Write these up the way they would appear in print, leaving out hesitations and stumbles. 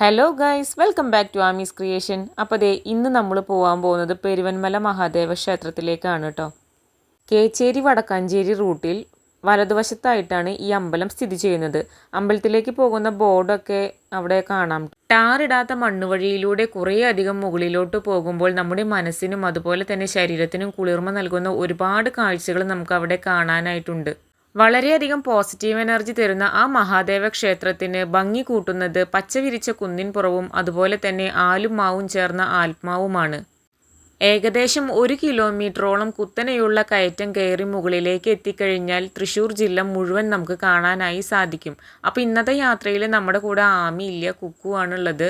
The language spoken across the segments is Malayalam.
Hello guys, welcome back to Ami's creation. അപ്പോൾ ദേ ഇന്ന് നമ്മൾ പോകാൻ പോകുന്നത് പെരുവന്മല മഹാദേവ ക്ഷേത്രത്തിലേക്കാണ് കേട്ടോ. കേച്ചേരി വടക്കാഞ്ചേരി റൂട്ടിൽ വലതുവശത്തായിട്ടാണ് ഈ അമ്പലം സ്ഥിതി ചെയ്യുന്നത്. അമ്പലത്തിലേക്ക് പോകുന്ന ബോർഡൊക്കെ അവിടെ കാണാം. ടാറിടാത്ത മണ്ണുവഴിയിലൂടെ കുറേ അധികം മുകളിലോട്ട് പോകുമ്പോൾ നമ്മുടെ മനസ്സിനും അതുപോലെ തന്നെ ശരീരത്തിനും കുളിർമ നൽകുന്ന ഒരുപാട് കാഴ്ചകൾ നമുക്ക് അവിടെ കാണാനായിട്ടുണ്ട്. വളരെയധികം പോസിറ്റീവ് എനർജി തരുന്ന ആ മഹാദേവ ക്ഷേത്രത്തിന് ഭംഗി കൂട്ടുന്നത് പച്ചവിരിച്ച കുന്നിൻ പുറവും അതുപോലെ തന്നെ ആലും മാവും ചേർന്ന ആത്മാവുമാണ്. ഏകദേശം 1 കിലോമീറ്ററോളം കുത്തനെയുള്ള കയറ്റം കയറി മുകളിലേക്ക് എത്തിക്കഴിഞ്ഞാൽ തൃശ്ശൂർ ജില്ല മുഴുവൻ നമുക്ക് കാണാനായി സാധിക്കും. അപ്പോൾ ഇന്നത്തെ യാത്രയിൽ നമ്മുടെ കൂടെ ആമിയില്ല, കുക്കുവാണുള്ളത്.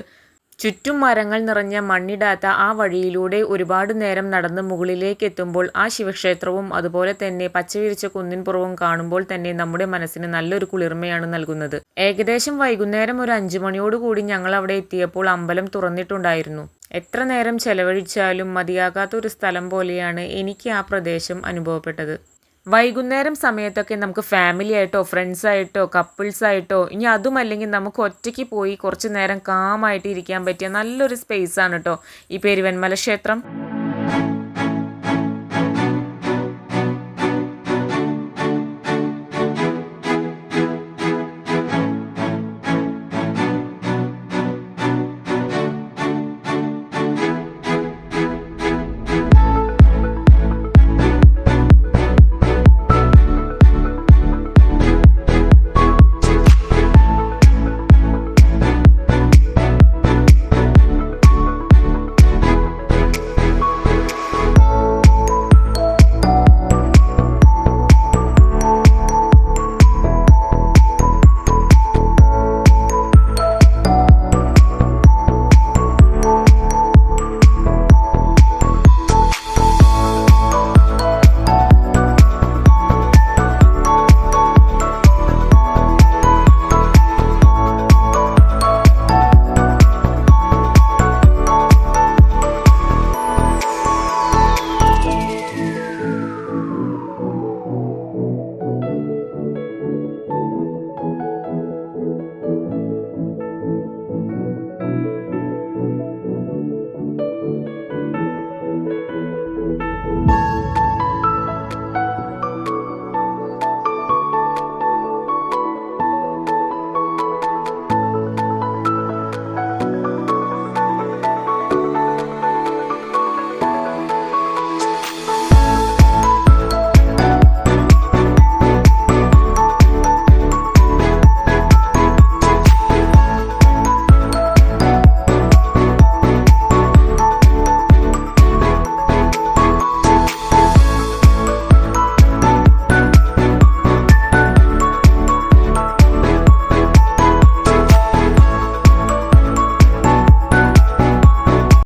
ചുറ്റും മരങ്ങൾ നിറഞ്ഞ മണ്ണിടാത്ത ആ വഴിയിലൂടെ ഒരുപാട് നേരം നടന്ന് മുകളിലേക്ക് എത്തുമ്പോൾ ആ ശിവക്ഷേത്രവും അതുപോലെ തന്നെ പച്ചവിരിച്ച കുന്നിൻപുറവും കാണുമ്പോൾ തന്നെ നമ്മുടെ മനസ്സിന് നല്ലൊരു കുളിർമയാണ് നൽകുന്നത്. ഏകദേശം വൈകുന്നേരം ഒരു 5 മണിയോടുകൂടി ഞങ്ങൾ അവിടെ എത്തിയപ്പോൾ അമ്പലം തുറന്നിട്ടുണ്ടായിരുന്നു. എത്ര നേരം ചെലവഴിച്ചാലും മതിയാകാത്ത ഒരു സ്ഥലം പോലെയാണ് എനിക്ക് ആ പ്രദേശം അനുഭവപ്പെട്ടത്. വൈകുന്നേരം സമയത്തൊക്കെ നമുക്ക് ഫാമിലി ആയിട്ടോ ഫ്രണ്ട്സായിട്ടോ കപ്പിൾസായിട്ടോ ഇനി അതുമല്ലെങ്കിൽ നമുക്ക് ഒറ്റയ്ക്ക് പോയി കുറച്ച് നേരം കാമായിട്ട് ഇരിക്കാൻ പറ്റിയ നല്ലൊരു സ്പേസാണ് കേട്ടോ ഈ പെരുവന്മല ക്ഷേത്രം.